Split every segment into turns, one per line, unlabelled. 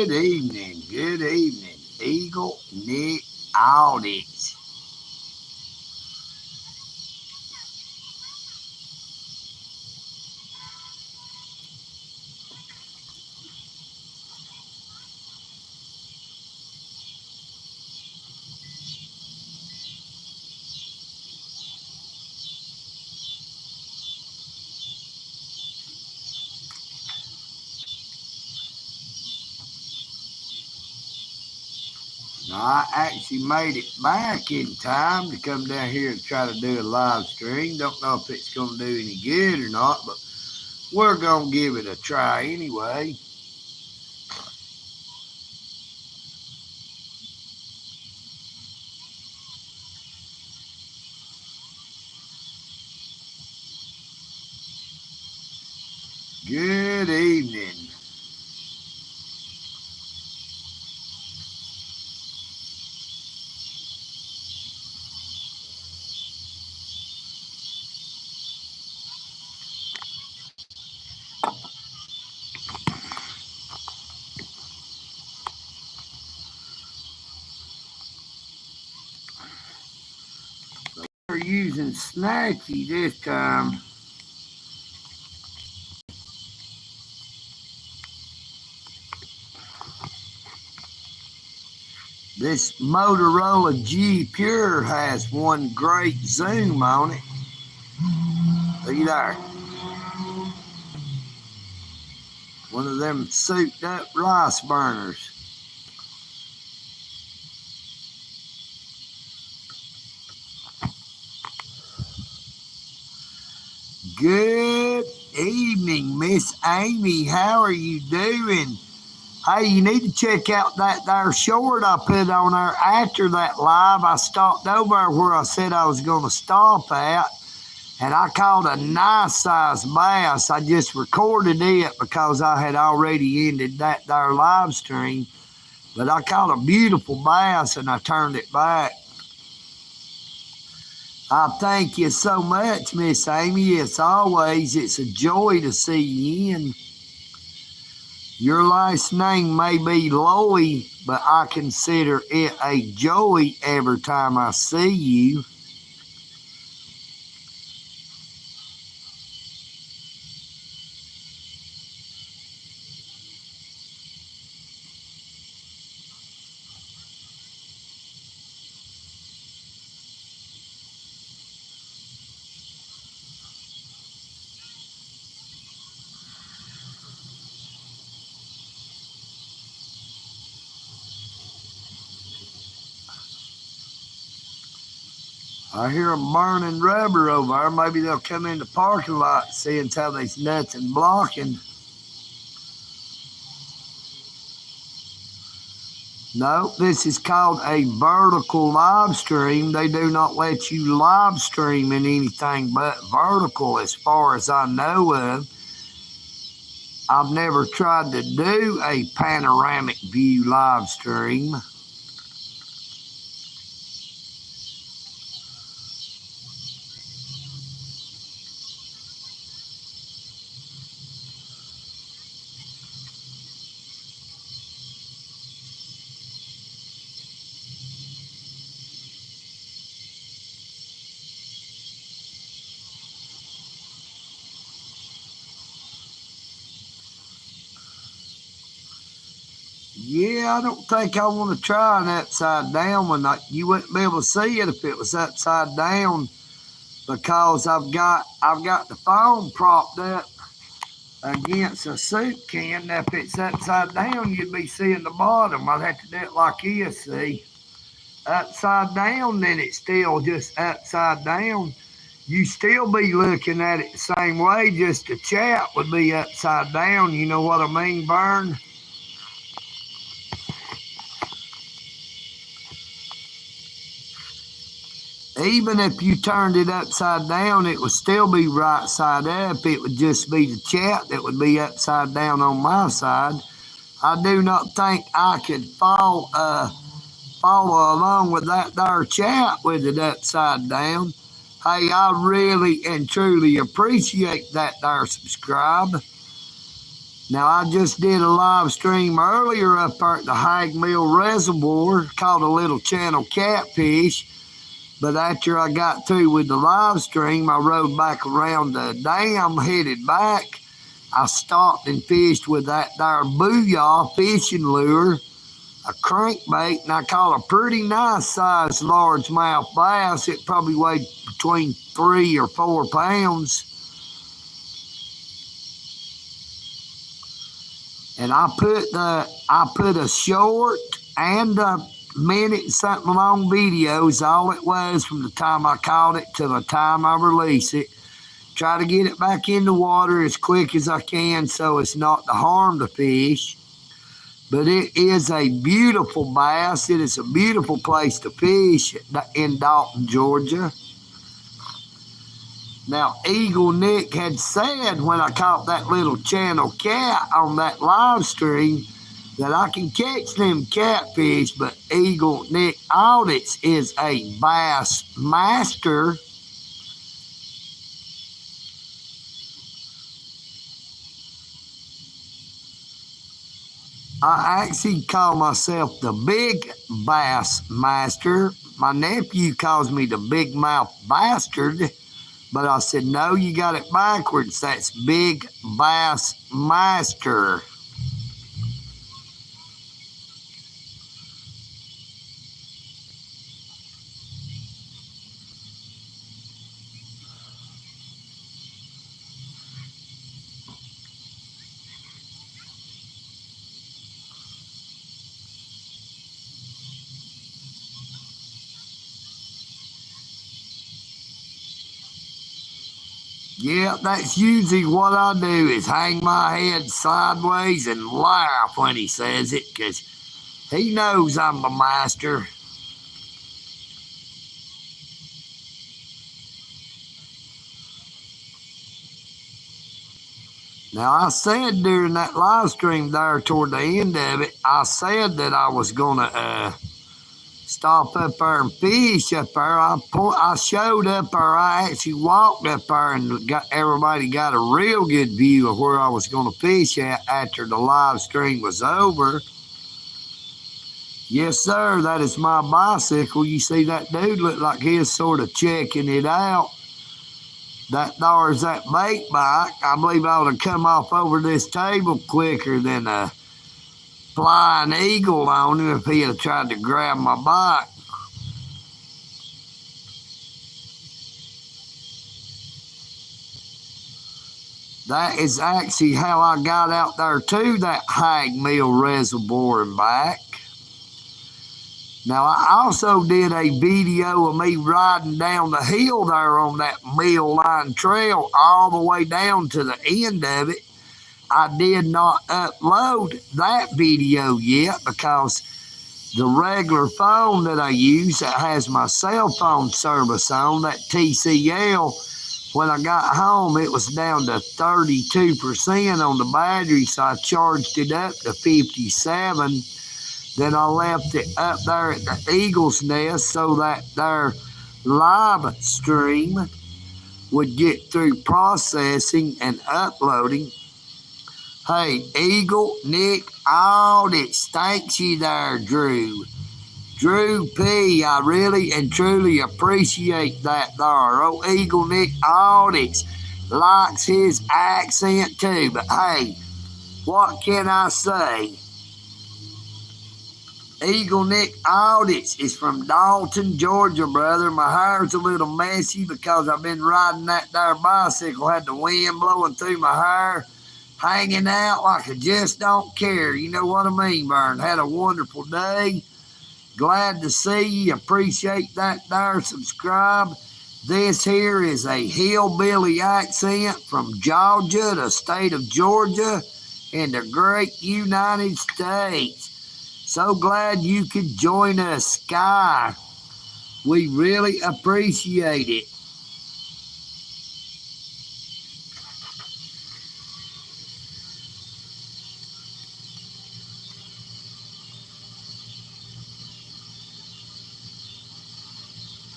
Good evening. Good evening. EagleNick Audits. Now, I actually made it back in time to come down here and try to do a live stream. Don't know if it's going to do any good or not, but we're going to give it a try anyway. Good evening. We're using Snatchy this time. This Motorola G Pure has one great zoom on it. Look there. One of them souped up rice burners. Good evening, Miss Amy. How are you doing? Hey, you need to check out that there short I put on there after that live. I stopped over where I said I was going to stop at, and I caught a nice size bass. I just recorded it because I had already ended that there live stream, but I caught a beautiful bass and I turned it back. I thank you so much, Miss Amy. It's a joy to see you in. Your last name may be Loy, but I consider it a joy every time I see you. I hear them burning rubber over there. Maybe they'll come in the parking lot seeing how there's nothing blocking. No, this is called a vertical live stream. They do not let you live stream in anything but vertical as far as I know of. I've never tried to do a panoramic view live stream. Yeah, I don't think I want to try an upside down one. You wouldn't be able to see it if it was upside down because I've got the phone propped up against a soup can. Now, if it's upside down, you'd be seeing the bottom. I'd have to do it like this, see? Upside down, then it's still just upside down. You still be looking at it the same way, just the chat would be upside down. You know what I mean, Vern? Even if you turned it upside down, it would still be right side up. It would just be the chat that would be upside down on my side. I do not think I could follow along with that there chat with it upside down. Hey, I really and truly appreciate that there subscribe. Now, I just did a live stream earlier up there at the Hag Mill Reservoir called a Little Channel Catfish. But after I got through with the live stream, I rode back around the dam, headed back. I stopped and fished with that there Booyah fishing lure, a crankbait, and I caught a pretty nice sized largemouth bass. It probably weighed between 3 or 4 pounds. And I put a short and a minute something long videos, all it was from the time I caught it to the time I release it. Try to get it back in the water as quick as I can so it's not to harm the fish. But it is a beautiful bass. It is a beautiful place to fish in Dalton, Georgia. Now, EagleNick had said when I caught that little channel cat on that live stream that I can catch them catfish, but EagleNick Audits is a bass master. I actually call myself the Big Bass Master. My nephew calls me the Big Mouth Bastard. But I said, no, you got it backwards. That's Big Bass Master. Yeah, that's usually what I do is hang my head sideways and laugh when he says it because he knows I'm the master. Now, I said during that live stream there toward the end of it, I said that I was going to stop up there and fish up there. I showed up there. I actually walked up there and everybody got a real good view of where I was going to fish at after the live stream was over. Yes, sir, that is my bicycle. You see that dude look like he's sort of checking it out. There's that bait bike. I believe I would have come off over this table quicker than a flying eagle on him if he had tried to grab my bike. That is actually how I got out there to that Hag Mill Reservoir and back. Now, I also did a video of me riding down the hill there on that mill line trail all the way down to the end of it. I did not upload that video yet because the regular phone that I use that has my cell phone service on, that TCL, when I got home, it was down to 32% on the battery, so I charged it up to 57. Then I left it up there at the Eagle's Nest so that their live stream would get through processing and uploading. Hey, EagleNick Audits, thanks you there, Drew. Drew P, I really and truly appreciate that there. Oh, EagleNick Audits likes his accent too, but hey, what can I say? EagleNick Audits is from Dalton, Georgia, brother. My hair's a little messy because I've been riding that there bicycle. Had the wind blowing through my hair, hanging out like I just don't care. You know what I mean, Vern? Had a wonderful day. Glad to see you. Appreciate that there. Subscribe. This here is a hillbilly accent from Georgia, the state of Georgia, in the great United States. So glad you could join us, Sky. We really appreciate it.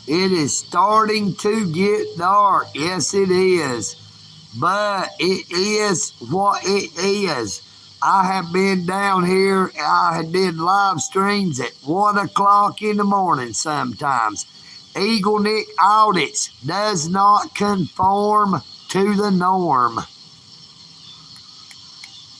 It is starting to get dark. Yes, it is. but it is what it is. I have been down here. I did live streams at 1 o'clock in the morning sometimes. EagleNick audits does not conform to the norm.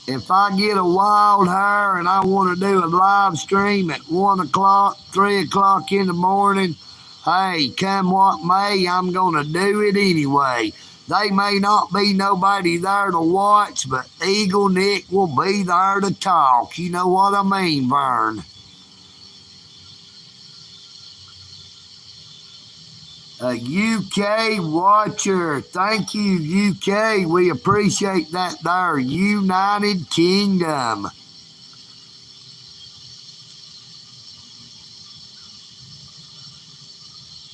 If I get a wild hair and I want to do a live stream at 1 o'clock, 3 o'clock in the morning, hey, come what may, I'm going to do it anyway. They may not be nobody there to watch, but EagleNick will be there to talk. You know what I mean, Vern? A UK watcher. Thank you, UK. We appreciate that there. United Kingdom.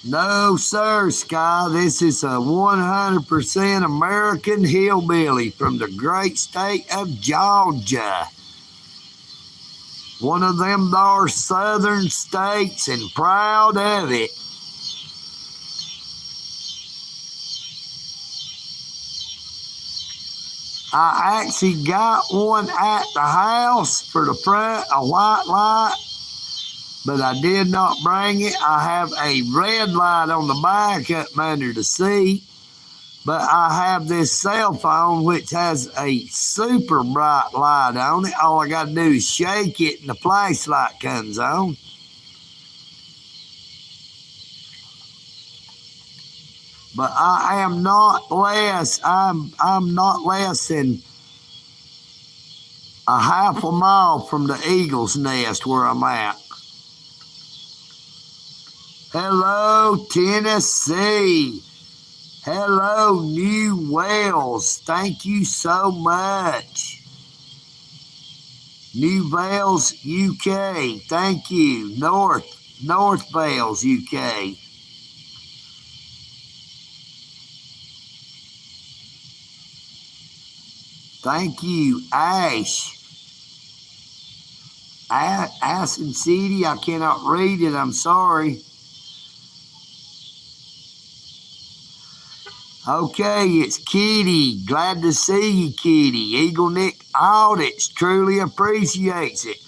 No, sir, Sky. This is a 100% American hillbilly from the great state of Georgia. One of them there southern states, and proud of it. I actually got one at the house for the front, a white light, but I did not bring it. I have a red light on the back up under the seat, but I have this cell phone which has a super bright light on it. All I got to do is shake it and the flashlight comes on. But I am not less. I'm not less than a half a mile from the Eagle's Nest where I'm at. Hello, Tennessee. Hello, New Wales. Thank you so much. New Wales, UK. Thank you. North Wales, UK. Thank you, Ash. Aspen City, I cannot read it, I'm sorry. Okay, it's Kitty. Glad to see you, Kitty. EagleNick Audits truly appreciates it.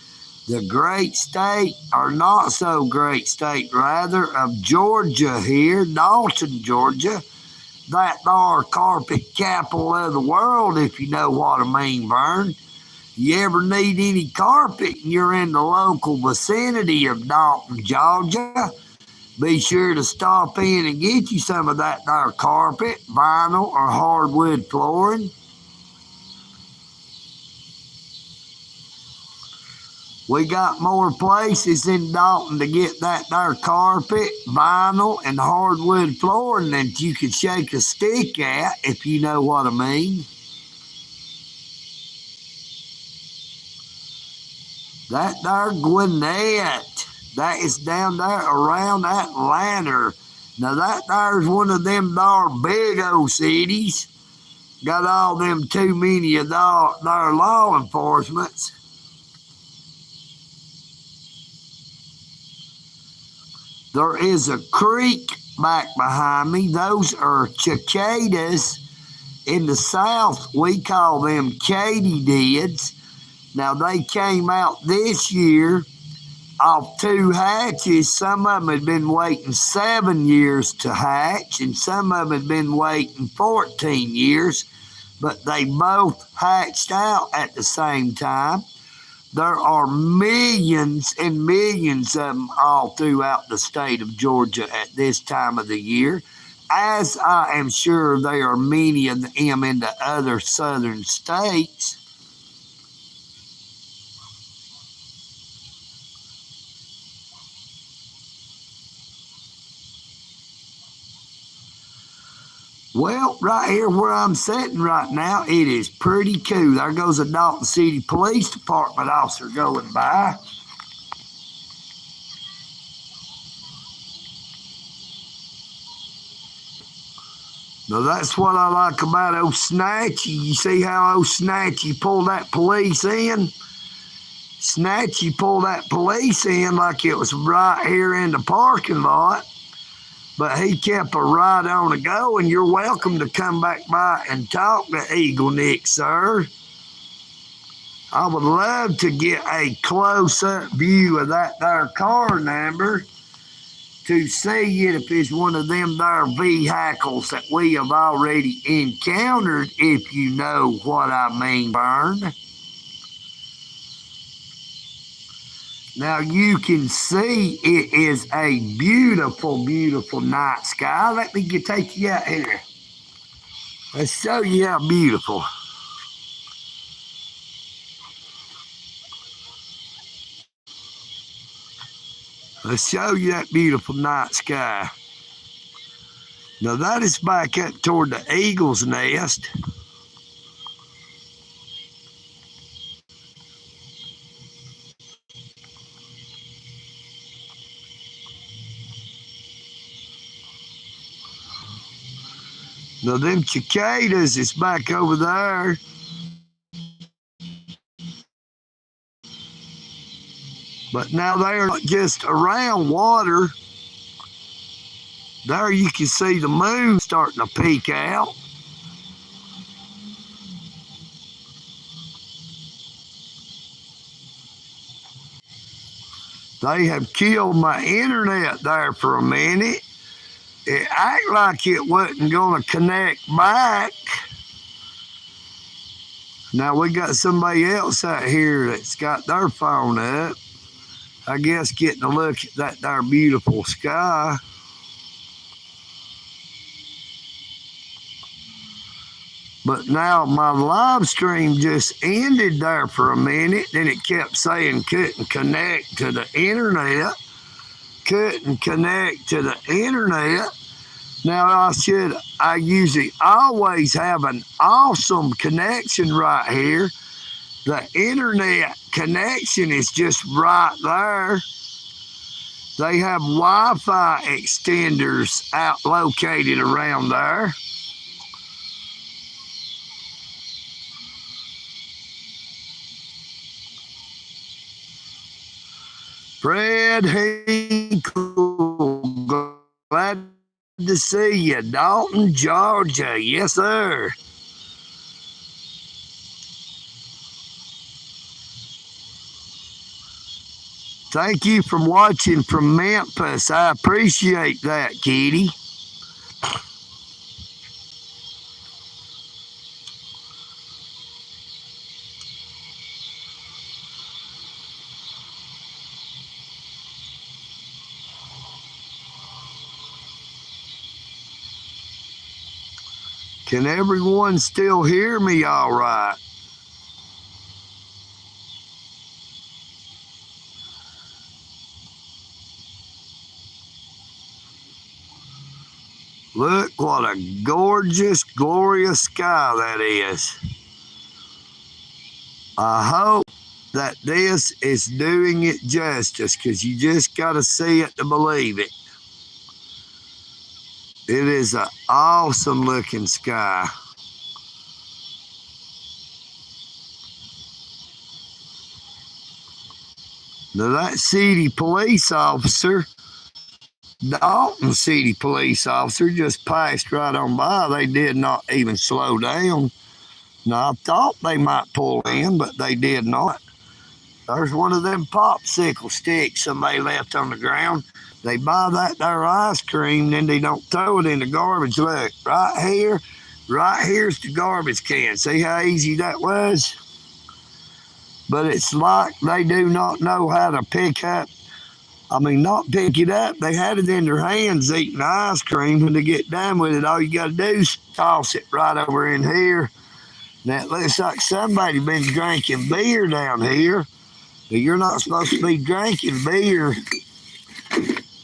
The great state, or not so great state, rather, of Georgia here, Dalton, Georgia. That there carpet capital of the world, if you know what I mean, Vern. You ever need any carpet and you're in the local vicinity of Dalton, Georgia, be sure to stop in and get you some of that there carpet, vinyl, or hardwood flooring. We got more places in Dalton to get that there carpet, vinyl, and hardwood flooring than you could shake a stick at, if you know what I mean. That there Gwinnett, that is down there around Atlanta. Now that there's one of them there big old cities. Got all them too many of their law enforcements. There is a creek back behind me. Those are cicadas. In the South, we call them katydids. Now, they came out this year off 2 hatches. Some of them had been waiting 7 years to hatch, and some of them had been waiting 14 years, but they both hatched out at the same time. There are millions and millions of them all throughout the state of Georgia at this time of the year, as I am sure there are many of them in the other southern states. Well, right here where I'm sitting right now, it is pretty cool. There goes a Dalton City Police Department officer going by. Now, that's what I like about old Snatchy. You see how old Snatchy pulled that police in? Snatchy pulled that police in like it was right here in the parking lot. But he kept a right on the go, and you're welcome to come back by and talk to EagleNick, sir. I would love to get a close-up view of that there car number to see it if it's one of them there vehicles that we have already encountered, if you know what I mean, Vern. Now you can see it is a beautiful, beautiful night sky. Let me take you out here. Let's show you how beautiful. Let's show you that beautiful night sky. Now that is back up toward the eagle's nest. Now them cicadas is back over there. But now they're not just around water. There you can see the moon starting to peek out. They have killed my internet there for a minute. It acted like it wasn't going to connect back. Now we got somebody else out here that's got their phone up. I guess getting a look at that there beautiful sky. But now my live stream just ended there for a minute. Then it kept saying couldn't connect to the internet. Couldn't connect to the internet. Now I usually always have an awesome connection right here. The internet connection is just right there. They have Wi-Fi extenders out located around there. Fred Hinkle, glad to see you. Dalton, Georgia. Yes, sir. Thank you for watching from Memphis. I appreciate that, Kitty. Can everyone still hear me all right? Look what a gorgeous, glorious sky that is. I hope that this is doing it justice, because you just got to see it to believe it. It is an awesome looking sky. Now that city police officer, Dalton city police officer, just passed right on by. They did not even slow down. Now I thought they might pull in, but they did not. There's one of them popsicle sticks somebody left on the ground. They buy that there ice cream, then they don't throw it in the garbage. Look, right here's the garbage can. See how easy that was? But it's like they do not know how to not pick it up. They had it in their hands eating ice cream. When they get done with it, all you got to do is toss it right over in here. Now it looks like somebody been drinking beer down here. But you're not supposed to be drinking beer.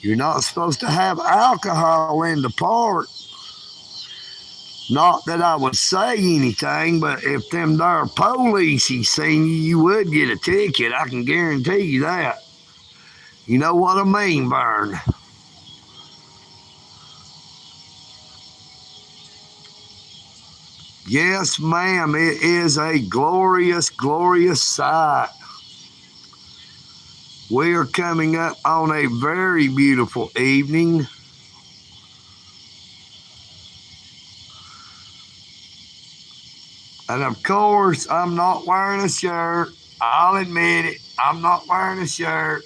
You're not supposed to have alcohol in the park. Not that I would say anything, but if them there police seen you, you would get a ticket. I can guarantee you that. You know what I mean, Vern? Yes, ma'am, it is a glorious, glorious sight. We are coming up on a very beautiful evening. And of course, I'm not wearing a shirt. I'll admit it. I'm not wearing a shirt.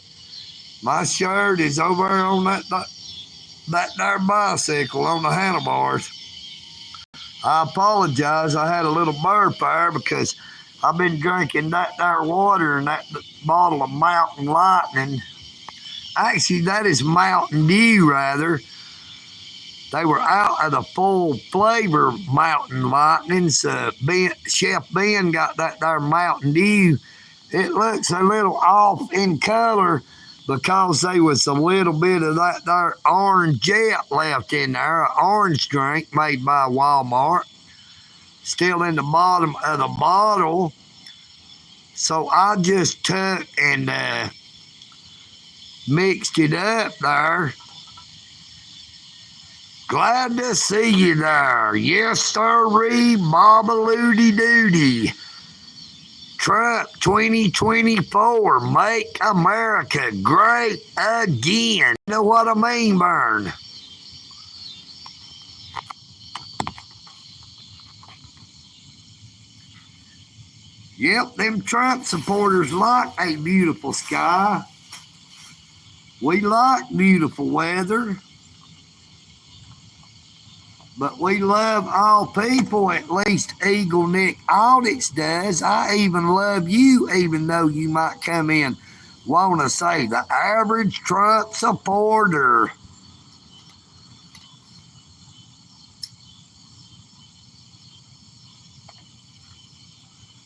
My shirt is over on that there bicycle on the handlebars. I apologize. I had a little burp there because I've been drinking that there water and that bottle of Mountain Lightning. Actually, that is Mountain Dew, rather. They were out of the full flavor Mountain Lightnings. Chef Ben got that there Mountain Dew. It looks a little off in color because there was a little bit of that there orange jet left in there, an orange drink made by Walmart, still in the bottom of the bottle. So I just took and mixed it up there. Glad to see you there. Yes, sirree, Baba-looty doody. Trump 2024, make America great again. You know what I mean, Burn? Yep, them Trump supporters like a beautiful sky. We like beautiful weather. But we love all people, at least EagleNick Audits does. I even love you, even though you might come in want to say the average Trump supporter.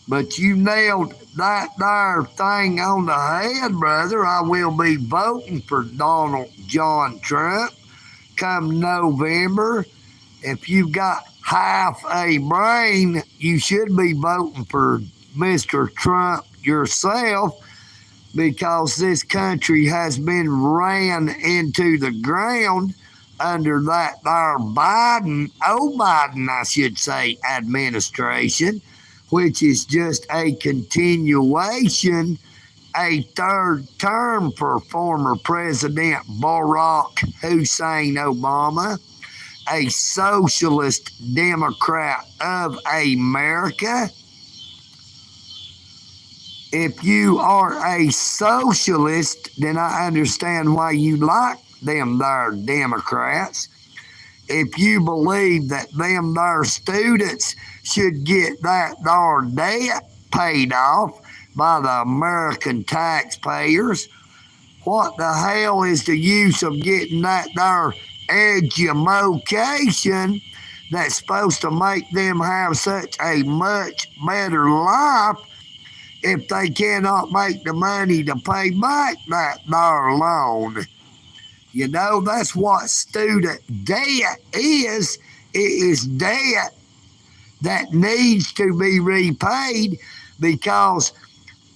But you nailed that there thing on the head, brother. I will be voting for Donald John Trump come November. If you've got half a brain, you should be voting for Mr. Trump yourself, because this country has been ran into the ground under that there Biden, I should say, administration, which is just a continuation, a third term for former President Barack Hussein Obama, a socialist Democrat of America. If you are a socialist, then I understand why you like them there Democrats. If you believe that them there students should get that there debt paid off by the American taxpayers, what the hell is the use of getting that there education that's supposed to make them have such a much better life if they cannot make the money to pay back that there loan? You know, that's what student debt is. It is debt that needs to be repaid, because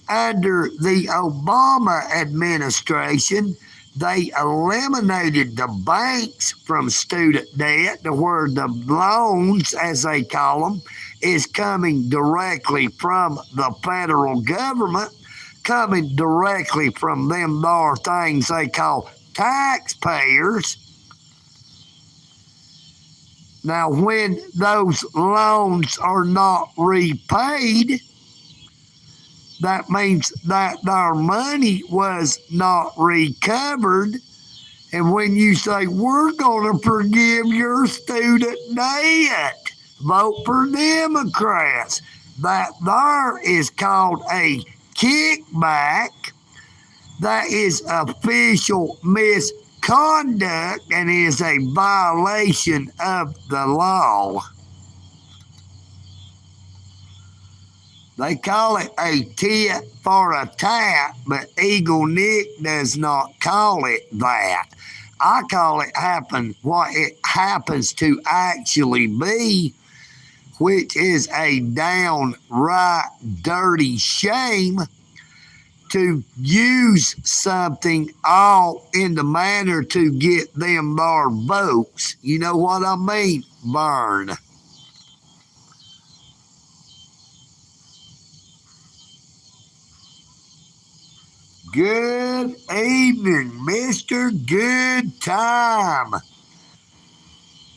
under the Obama administration, they eliminated the banks from student debt to where the loans, as they call them, is coming directly from the federal government, coming directly from them there things they call taxpayers. Now, when those loans are not repaid, that means that their money was not recovered. And when you say, we're going to forgive your student debt, vote for Democrats, that there is called a kickback. That is official misconduct and is a violation of the law. They call it a tit for a tat, but EagleNick does not call it that. I call it what it happens to actually be, which is a downright dirty shame to use something all in the manner to get them there votes. You know what I mean? Burn. Good evening, Mr. Good Time.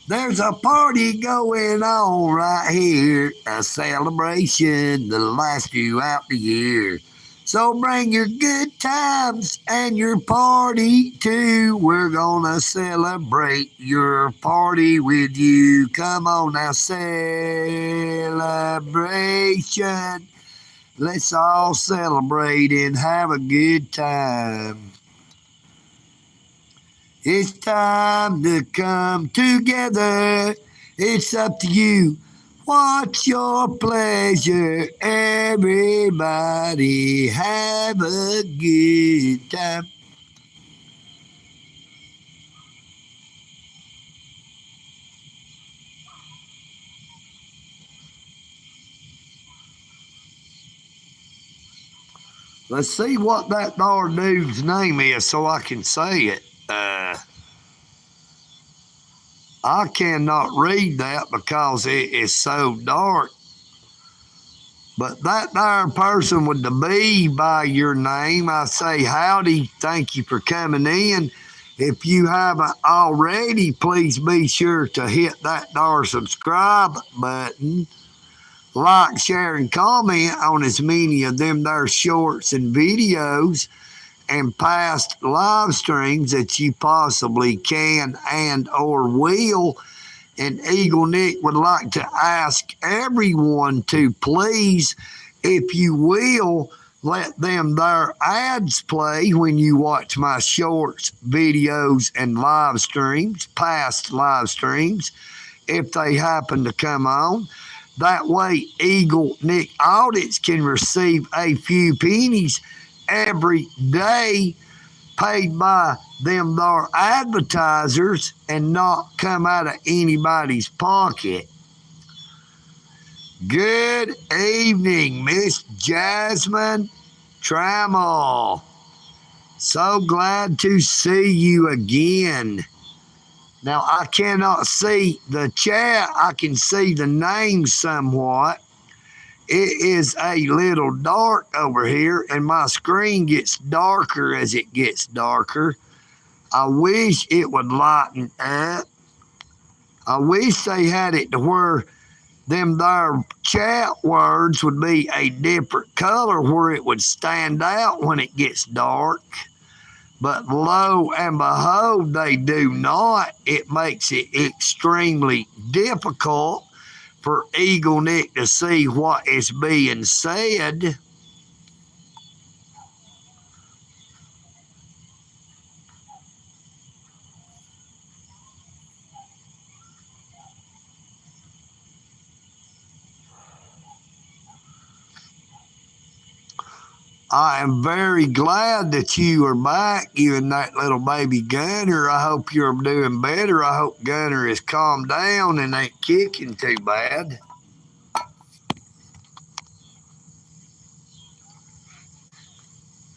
There's a party going on right here, a celebration that'll last throughout the year. So bring your good times and your party too. We're gonna celebrate your party with you. Come on now, celebration. Let's all celebrate and have a good time. It's time to come together. It's up to you. What's your pleasure? Everybody have a good time. Let's see what that darn dude's name is so I can say it. I cannot read that because it is so dark. But that there person with the B by your name, I say howdy, thank you for coming in. If you haven't already, please be sure to hit that dar subscribe button. Like, share, and comment on as many of them there shorts and videos and past live streams that you possibly can and or will. And EagleNick would like to ask everyone to please, if you will, let them their ads play when you watch my shorts, videos, and live streams, past live streams, if they happen to come on. That way, EagleNick audits can receive a few pennies every day paid by them there advertisers and not come out of anybody's pocket. Good evening, Miss Jasmine Trammell. So glad to see you again. Now, I cannot see the chat. I can see the name somewhat. It is a little dark over here, and my screen gets darker as it gets darker. I wish it would lighten up. I wish they had it to where them there chat words would be a different color where it would stand out when it gets dark. But lo and behold, they do not. It makes it extremely difficult for EagleNick to see what is being said. I am very glad that you are back, you and that little baby Gunner. I hope you're doing better. I hope Gunner is calmed down and ain't kicking too bad.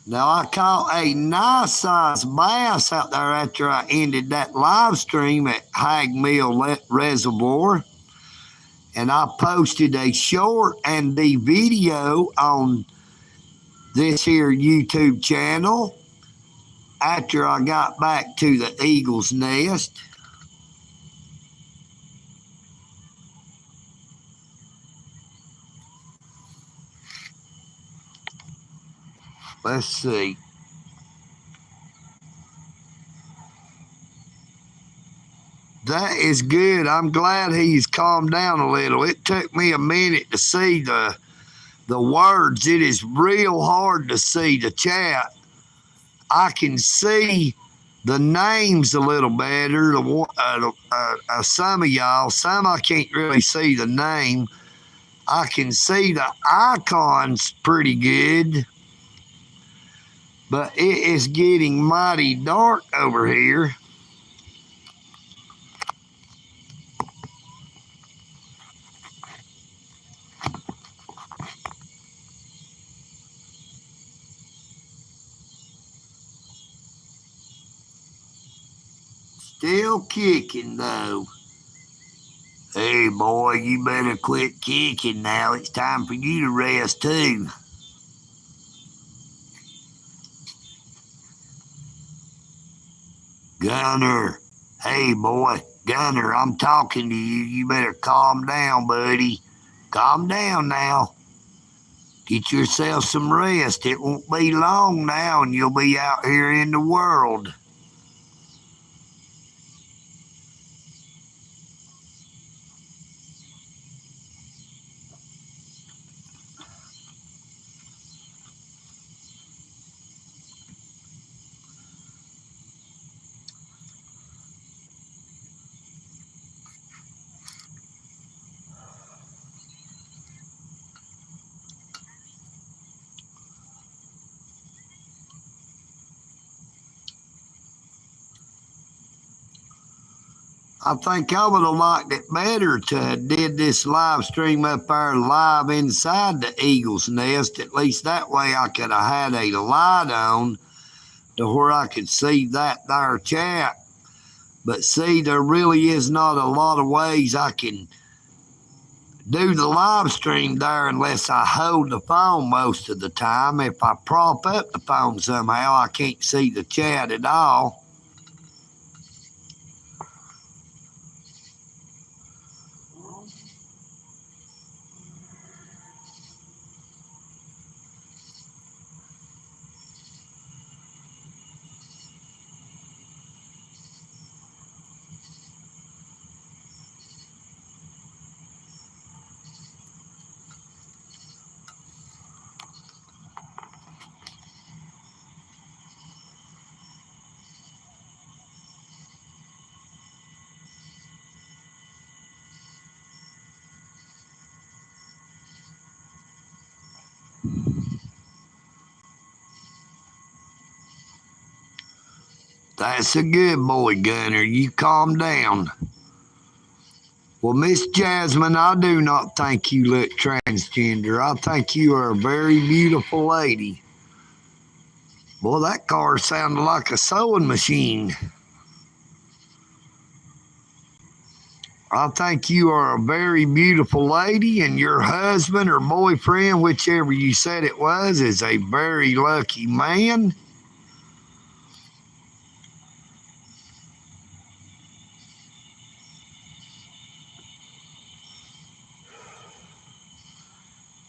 Now, I caught a nice sized bass out there after I ended that live stream at Hag Mill Reservoir. And I posted a short and the video on this here YouTube channel after I got back to the Eagle's Nest. Let's see. That is good. I'm glad he's calmed down a little. It took me a minute to see the words. It is real hard to see the chat. I can see the names a little better. Some of y'all, some I can't really see the name. I can see the icons pretty good, but it is getting mighty dark over here. Still kicking though. Hey boy, you better quit kicking now. It's time for you to rest too. Gunner, hey boy, Gunner, I'm talking to you. You better calm down, buddy. Calm down now. Get yourself some rest. It won't be long now, and you'll be out here in the world. I think I would have liked it better to did this live stream up there live inside the eagle's nest. At least that way I could have had a light on to where I could see that there chat. But see, there really is not a lot of ways I can do the live stream there unless I hold the phone most of the time. If I prop up the phone somehow, I can't see the chat at all. That's a good boy, Gunner. You calm down. Well, Miss Jasmine, I do not think you look transgender. I think you are a very beautiful lady. Boy, that car sounded like a sewing machine. I think you are a very beautiful lady, and your husband or boyfriend, whichever you said it was, is a very lucky man.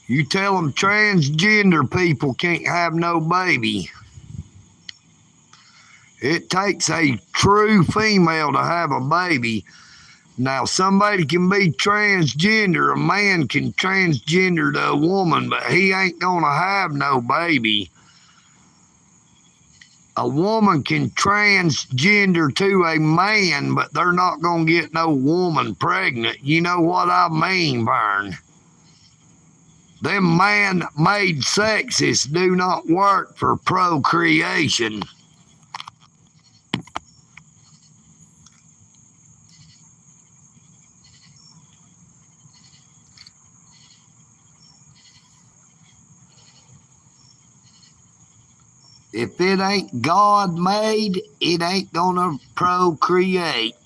You tell them transgender people can't have no baby. It takes a true female to have a baby. Now, somebody can be transgender. A man can transgender to a woman, but he ain't going to have no baby. A woman can transgender to a man, but they're not going to get no woman pregnant. You know what I mean, Vern? Them man-made sexes do not work for procreation. If it ain't God made, it ain't gonna procreate.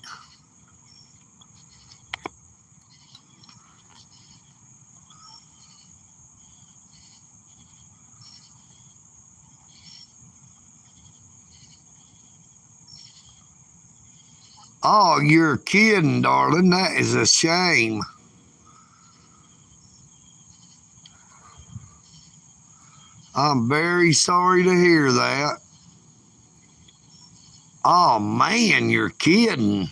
Oh, you're kidding, darling. That is a shame. I'm very sorry to hear that. Oh, man, you're kidding.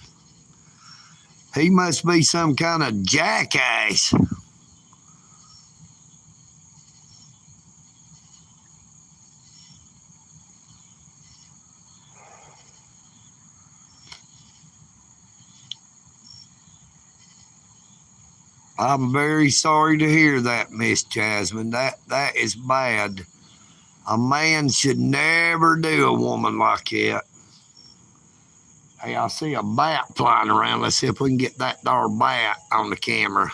He must be some kind of jackass. I'm very sorry to hear that, Miss Jasmine. That is bad. A man should never do a woman like that. Hey, I see a bat flying around. Let's see if we can get that darn bat on the camera.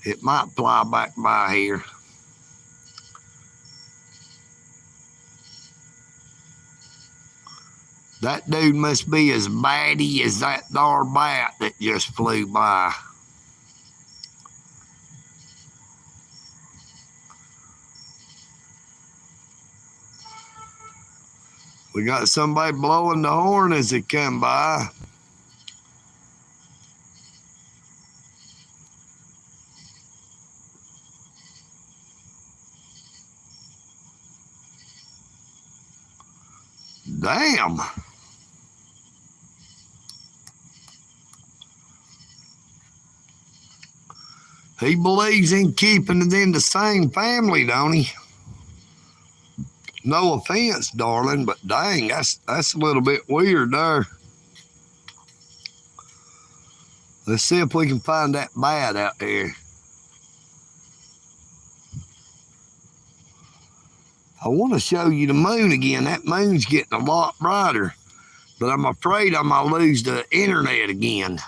It might fly back by here. That dude must be as batty as that darn bat that just flew by. We got somebody blowing the horn as it come by. Damn. He believes in keeping it in the same family, don't he? No offense, darling, but dang, that's a little bit weird there. Let's see if we can find that bat out there. I want to show you the moon again. That moon's getting a lot brighter, but I'm afraid I might lose the internet again.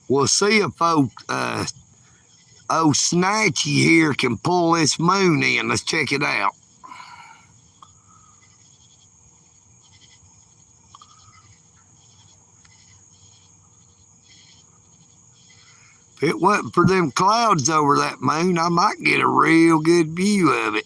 We'll see if Snatchy here can pull this moon in. Let's check it out. If it wasn't for them clouds over that moon, I might get a real good view of it.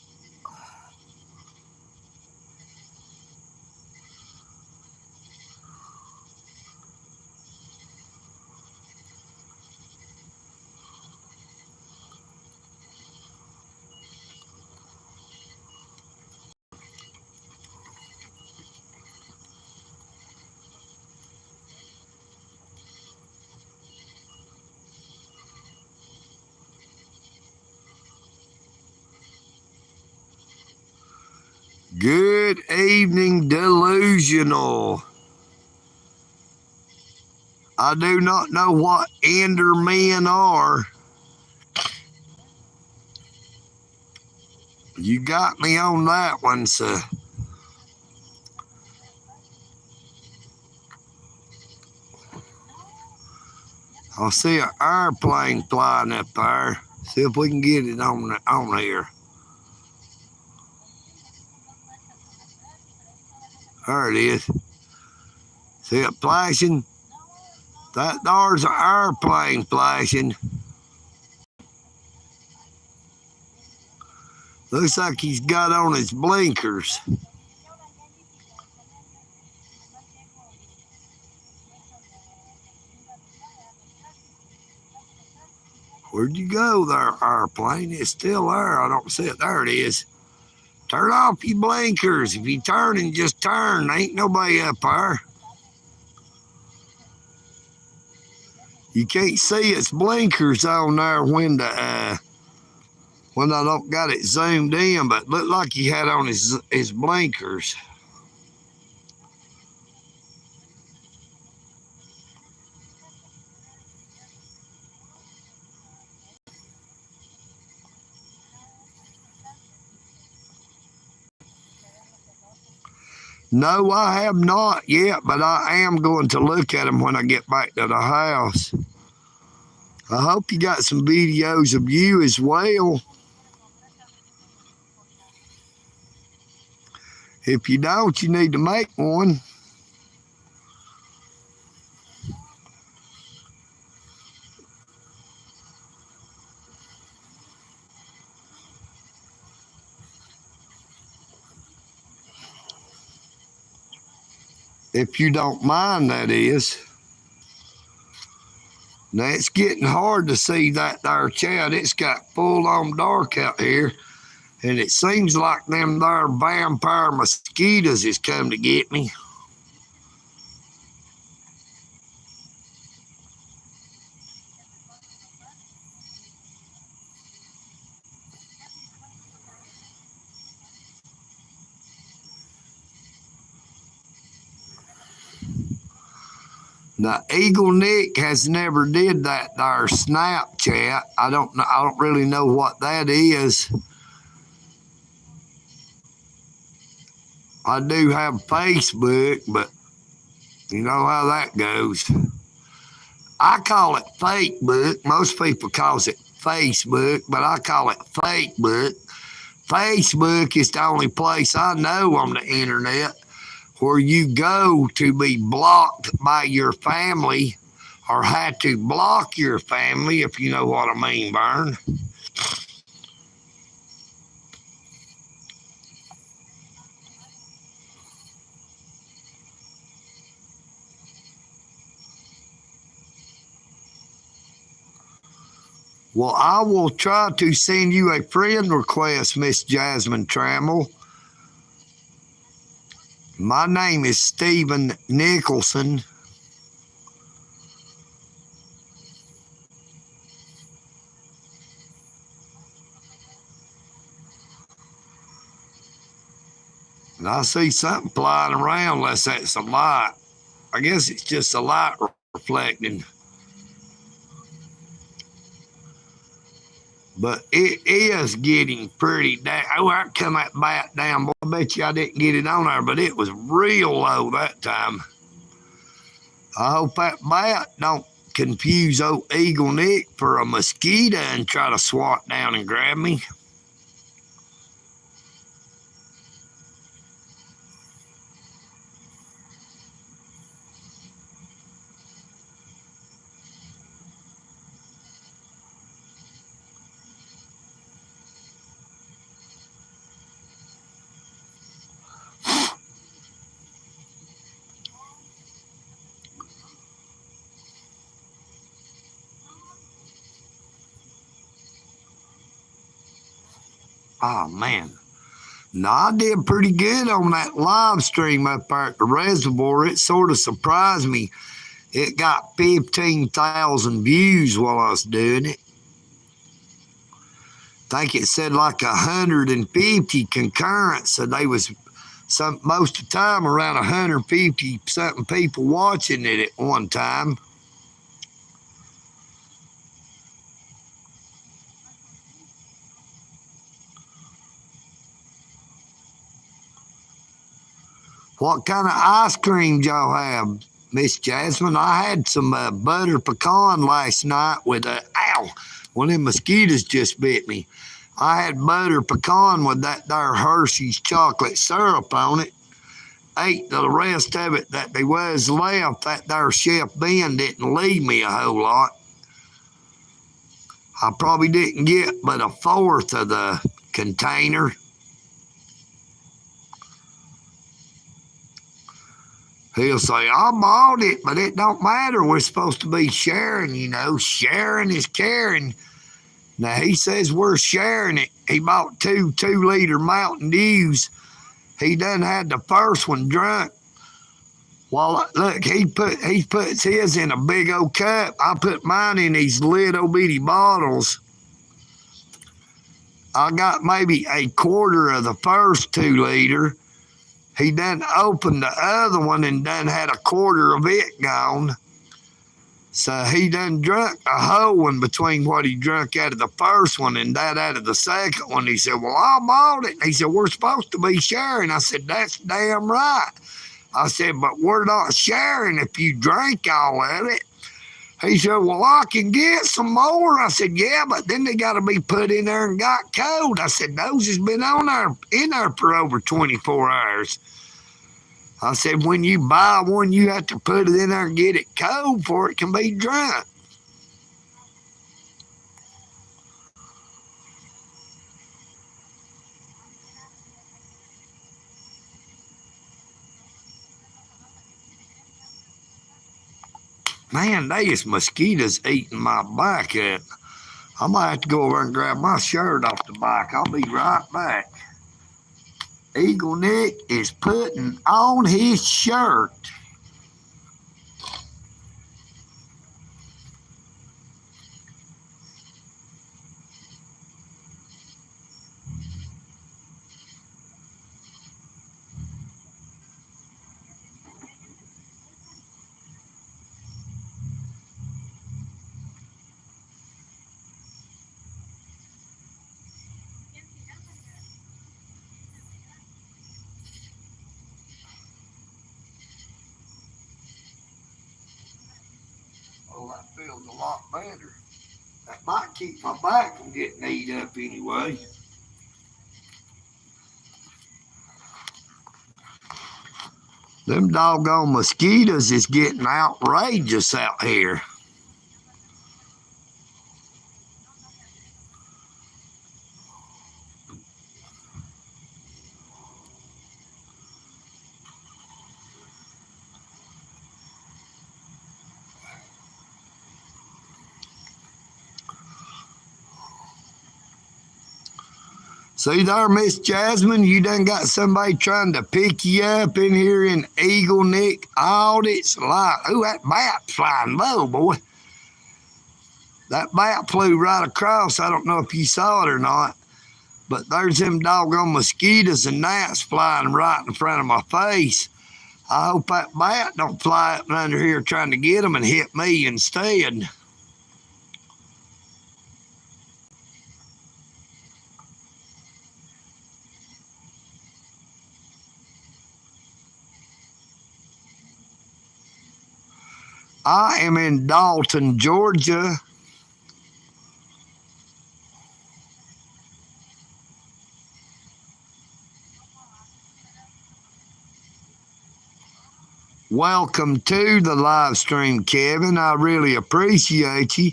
Good evening, delusional. I do not know what Endermen are. You got me on that one, sir. I see an airplane flying up there. See if we can get it on here. There it is. See it flashing? There's an airplane flashing. Looks like he's got on his blinkers. Where'd you go there, airplane? It's still there. I don't see it. There it is. Turn off your blinkers. If you turning, just turn. Ain't nobody up there. You can't see its blinkers on there when I don't got it zoomed in, but looked like he had on his blinkers. No, I have not yet, but I am going to look at them when I get back to the house. I hope you got some videos of you as well. If you don't, you need to make one. If you don't mind, that is. Now, it's getting hard to see that there, Chad. It's got full on dark out here. And it seems like them there vampire mosquitoes has come to get me. Now, EagleNick has never did that there Snapchat. I don't really know what that is. I do have Facebook, but you know how that goes. I call it Fakebook. Most people calls it Facebook, but I call it Fakebook. Facebook is the only place I know on the internet where you go to be blocked by your family or had to block your family, if you know what I mean, Vern. Well, I will try to send you a friend request, Miss Jasmine Trammell. My name is Stephen Nicholson. And I see something flying around unless that's a light. I guess it's just a light reflecting. But it is getting pretty down. Oh, I come that bat down. Boy, I bet you I didn't get it on there, but it was real low that time. I hope that bat don't confuse old EagleNick for a mosquito and try to swat down and grab me. Oh, man. No, I did pretty good on that live stream up there at the reservoir. It sort of surprised me. It got 15,000 views while I was doing it. I think it said like 150 concurrent, so they was most of the time around 150 something people watching it at one time. What kind of ice cream y'all have, Miss Jasmine? I had some butter pecan last night with ow, one of them mosquitoes just bit me. I had butter pecan with that there Hershey's chocolate syrup on it. Ate the rest of it that there was left. That there Chef Ben didn't leave me a whole lot. I probably didn't get but a fourth of the container. He'll say, I bought it, but it don't matter. We're supposed to be sharing, you know. Sharing is caring. Now, he says we're sharing it. He bought two 2-liter Mountain Dews. He done had the first one drunk. Well, look, he puts his in a big old cup. I put mine in these little bitty bottles. I got maybe a quarter of the first 2-liter. He done opened the other one and done had a quarter of it gone. So he done drunk a whole one between what he drunk out of the first one and that out of the second one. He said, well, I bought it. He said, we're supposed to be sharing. I said, that's damn right. I said, but we're not sharing if you drink all of it. He said, well, I can get some more. I said, yeah, but then they got to be put in there and got cold. I said, those has been in there for over 24 hours. I said, when you buy one, you have to put it in there and get it cold before it can be drunk. Man, these mosquitoes eating my back up. I might have to go over and grab my shirt off the bike. I'll be right back. EagleNick is putting on his shirt. Oh, that feels a lot better. That might keep my back from getting eat up anyway. Them doggone mosquitoes is getting outrageous out here. See there, Miss Jasmine, you done got somebody trying to pick you up in here in EagleNick audits. Like, ooh, that bat flying low, boy. That bat flew right across. I don't know if you saw it or not, but there's them doggone mosquitoes and gnats flying right in front of my face. I hope that bat don't fly up under here trying to get them and hit me instead. I am in Dalton, Georgia. Welcome to the live stream, Kevin. I really appreciate you.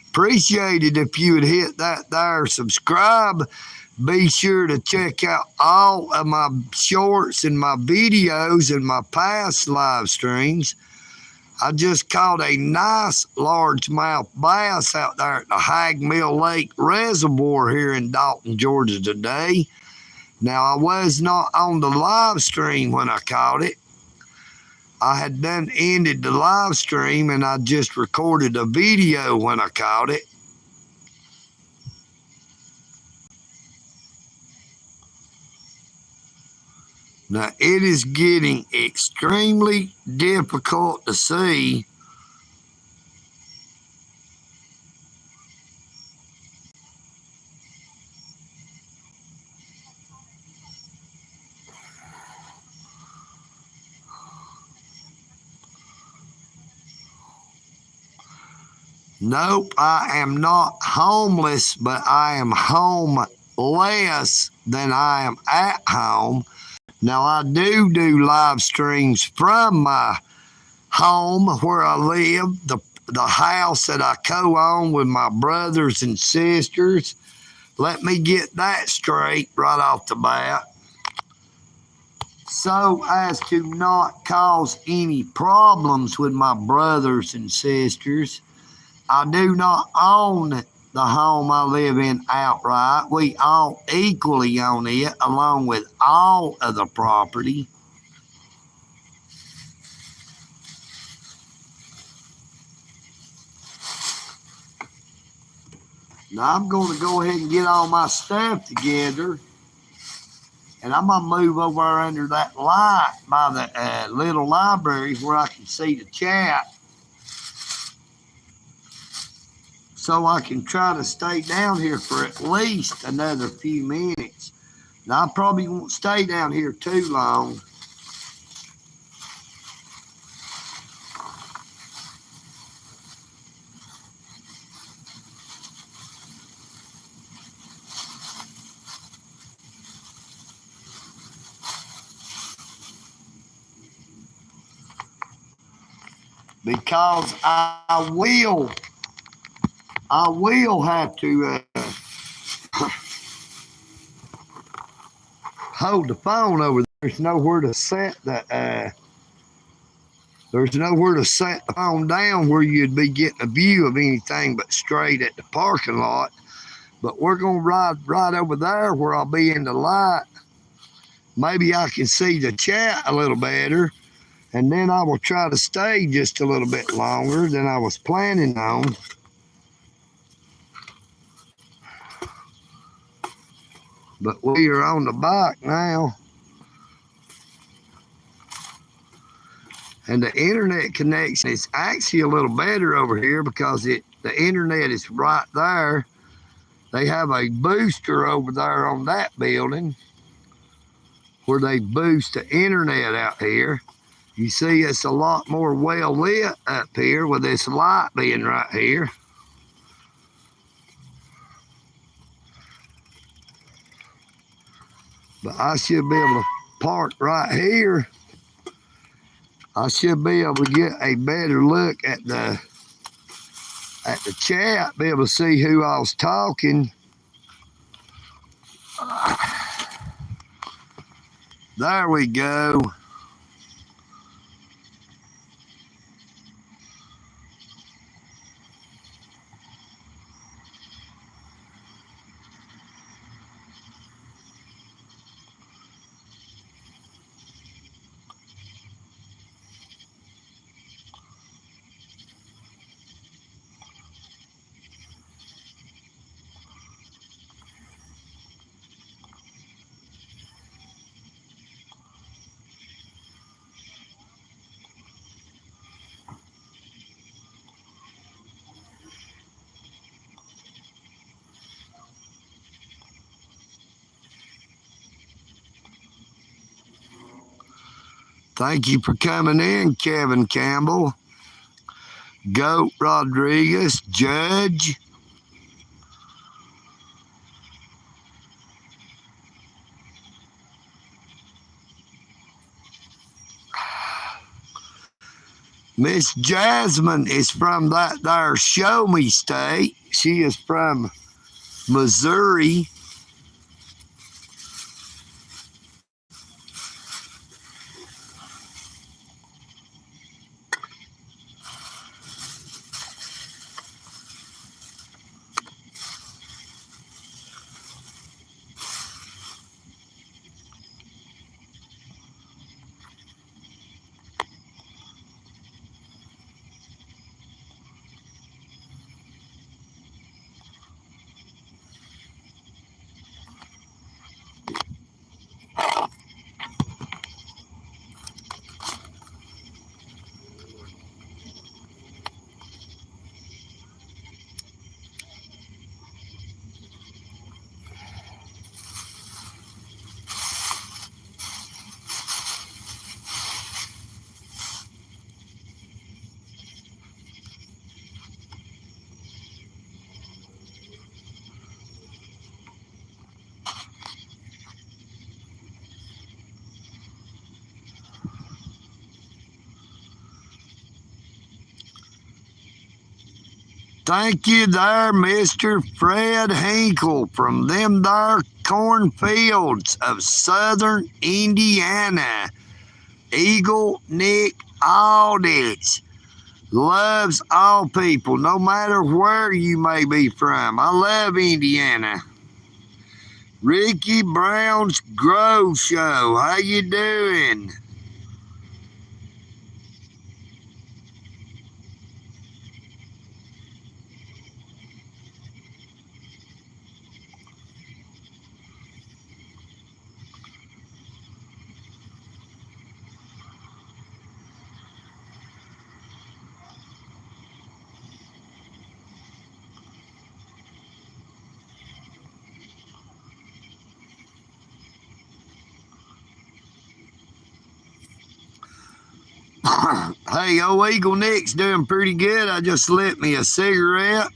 Appreciate it if you would hit that there subscribe. Be sure to check out all of my shorts and my videos and my past live streams. I just caught a nice largemouth bass out there at the Hag Mill Lake Reservoir here in Dalton, Georgia today. Now, I was not on the live stream when I caught it. I had done ended the live stream and I just recorded a video when I caught it. Now, it is getting extremely difficult to see. Nope, I am not homeless, but I am home less than I am at home. Now, I do live streams from my home where I live, the house that I co-own with my brothers and sisters. Let me get that straight right off the bat, so as to not cause any problems with my brothers and sisters. I do not own the home I live in outright. We all equally own it along with all of the property. Now I'm going to go ahead and get all my stuff together, and I'm going to move over under that light by the little library where I can see the chat, so I can try to stay down here for at least another few minutes. Now, I probably won't stay down here too long. Because I will have to hold the phone over there. There's nowhere to set the phone down where you'd be getting a view of anything but straight at the parking lot. But we're gonna ride right over there where I'll be in the light. Maybe I can see the chat a little better, and then I will try to stay just a little bit longer than I was planning on. But we are on the bike now. And the internet connection is actually a little better over here because the internet is right there. They have a booster over there on that building where they boost the internet out here. You see, it's a lot more well lit up here with this light being right here. But I should be able to park right here. I should be able to get a better look at the chat, be able to see who I was talking. There we go. Thank you for coming in, Kevin Campbell. Goat Rodriguez, Judge. Miss Jasmine is from that there Show Me state. She is from Missouri. Thank you there, Mr. Fred Hinkle from them there cornfields of southern Indiana. EagleNick audits. Loves all people, no matter where you may be from. I love Indiana. Ricky Brown's Grove Show. How you doing? Hey, EagleNick's doing pretty good. I just lit me a cigarette.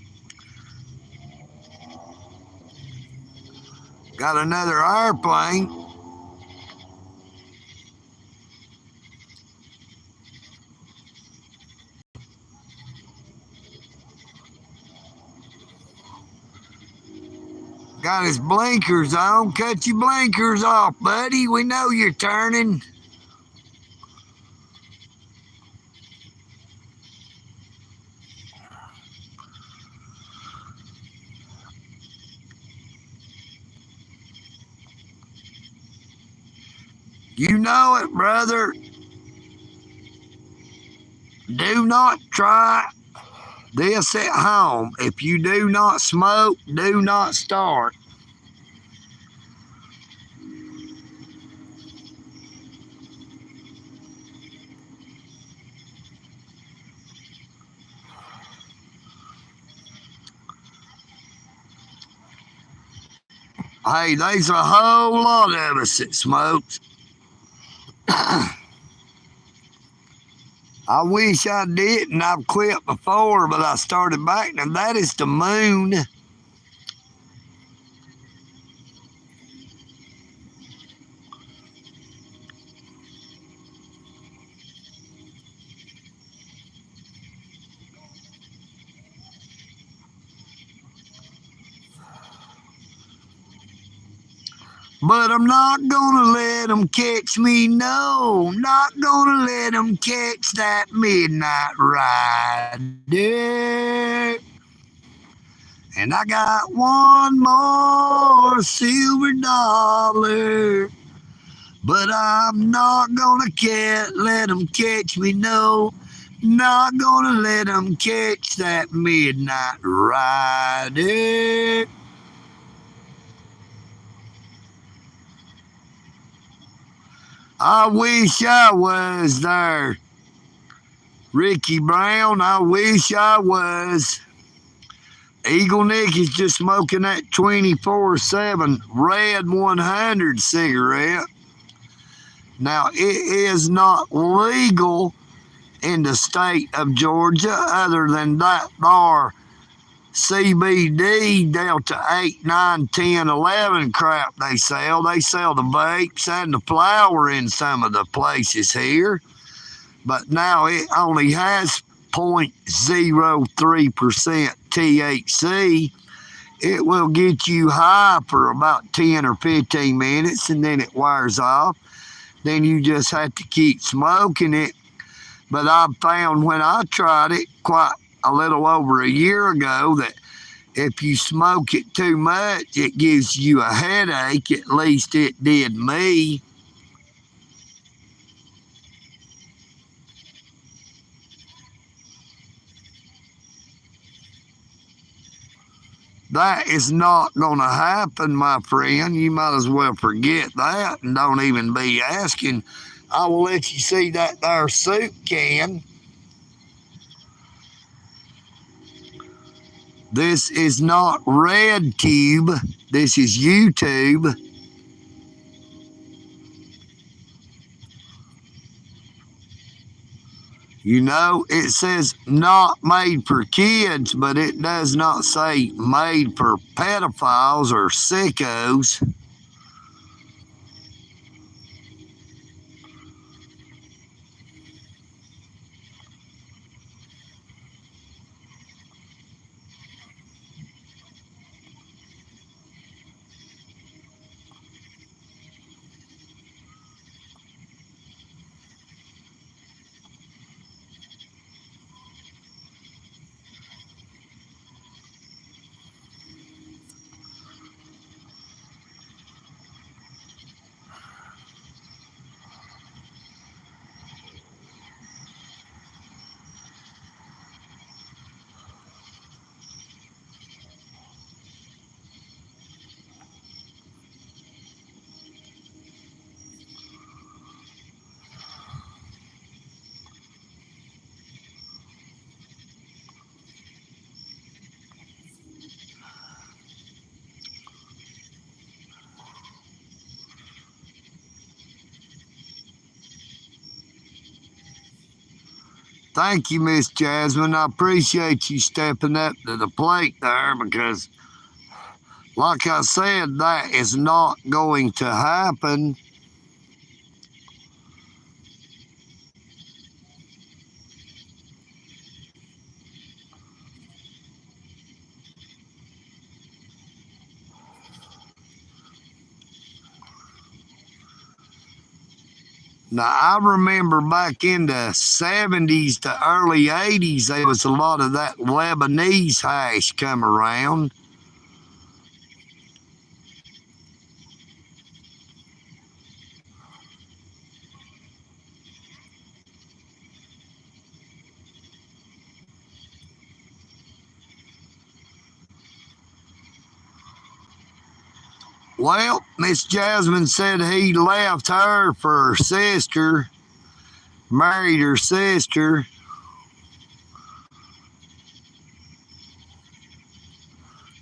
Got another airplane. Got his blinkers on. Cut your blinkers off, buddy. We know you're turning. You know it, brother. Do not try this at home. If you do not smoke, do not start. Hey, there's a whole lot of us that smokes. I wish I didn't. I've quit before, but I started back. Now that is the moon. But I'm not gonna let them catch me, no. Not gonna let them catch that midnight rider. And I got one more silver dollar. But I'm not gonna let them catch me, no. Not gonna let them catch that midnight rider. I wish I was there. Ricky Brown, I wish I was. EagleNick is just smoking that 24/7 Red 100 cigarette. Now, it is not legal in the state of Georgia other than that bar CBD Delta 8, 9, 10, 11 crap they sell. They sell the vapes and the flower in some of the places here. But now it only has 0.03% THC. It will get you high for about 10 or 15 minutes and then it wears off. Then you just have to keep smoking it. But I found when I tried it quite a little over a year ago that if you smoke it too much, it gives you a headache. At least it did me. That is not going to happen, my friend. You might as well forget that and don't even be asking. I will let you see that there soup can. This is not RedTube. This is YouTube. You know, it says not made for kids, but it does not say made for pedophiles or sickos. Thank you, Miss Jasmine. I appreciate you stepping up to the plate there because, like I said, that is not going to happen. Now, I remember back in the 70s to early 80s, there was a lot of that Lebanese hash come around. Well, Miss Jasmine said he left her for her sister, married her sister.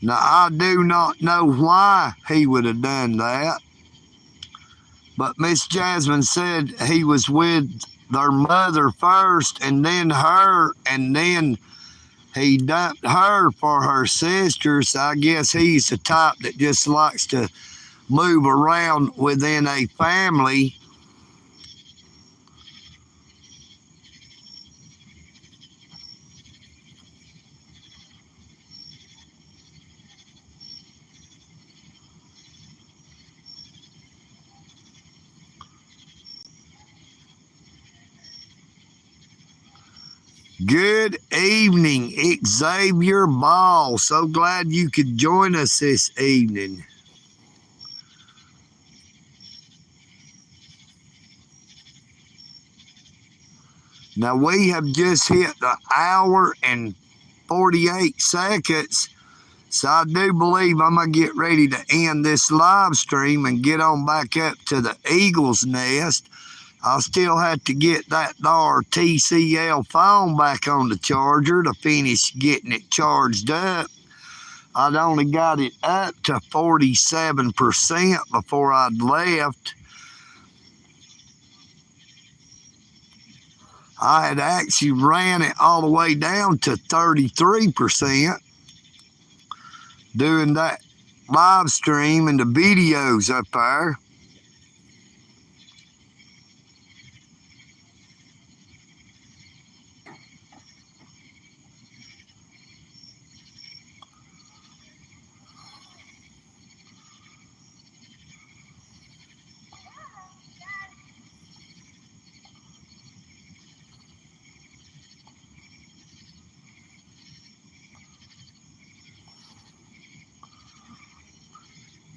Now, I do not know why he would have done that, but Miss Jasmine said he was with their mother first and then her, and then he dumped her for her sister. So I guess he's the type that just likes to move around within a family. Good evening, Xavier Ball. So glad you could join us this evening. Now, we have just hit the hour and 48 seconds. So I do believe I'm going to get ready to end this live stream and get on back up to the Eagle's Nest. I'll still have to get that TCL phone back on the charger to finish getting it charged up. I'd only got it up to 47% before I'd left. I had actually ran it all the way down to 33% doing that live stream and the videos up there.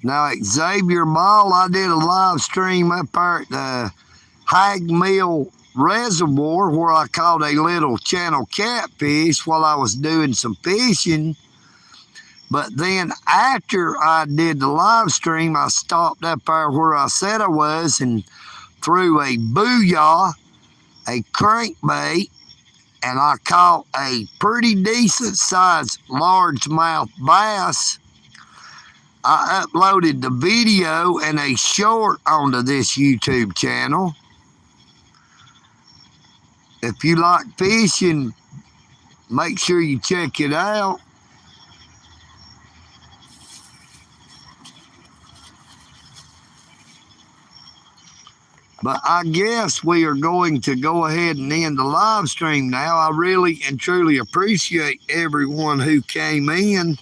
Now at Xavier Mall, I did a live stream up there at the Hag Mill Reservoir where I caught a little channel catfish while I was doing some fishing. But then after I did the live stream, I stopped up there where I said I was and threw a booyah, a crankbait, and I caught a pretty decent sized largemouth bass. I uploaded the video and a short onto this YouTube channel. If you like fishing, make sure you check it out. But I guess we are going to go ahead and end the live stream now. I really and truly appreciate everyone who came in.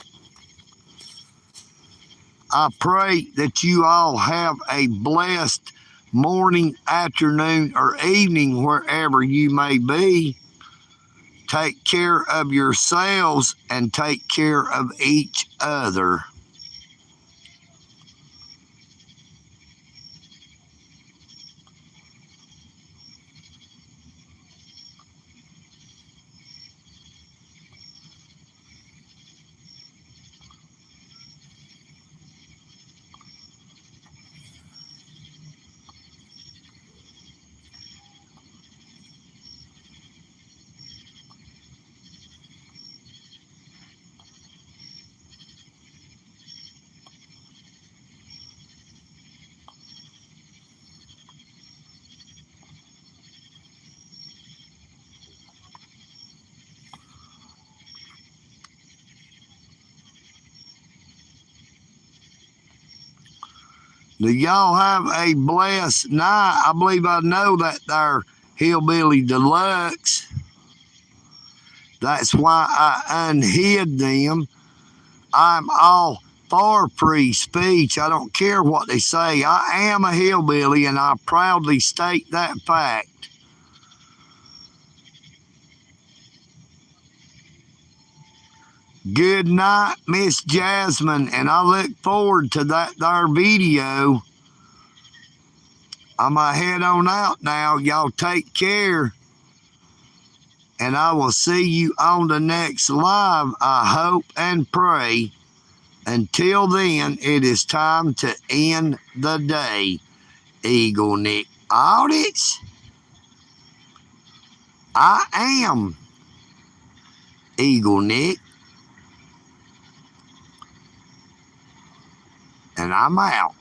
I pray that you all have a blessed morning, afternoon, or evening wherever you may be. Take care of yourselves and take care of each other. Do y'all have a blessed night? I believe I know that they're Hillbilly Deluxe. That's why I unhid them. I'm all for free speech. I don't care what they say. I am a hillbilly, and I proudly state that fact. Good night, Miss Jasmine, and I look forward to that there video. I'm going to head on out now. Y'all take care, and I will see you on the next live, I hope and pray. Until then, it is time to end the day. EagleNick audits. I am EagleNick, and I'm out.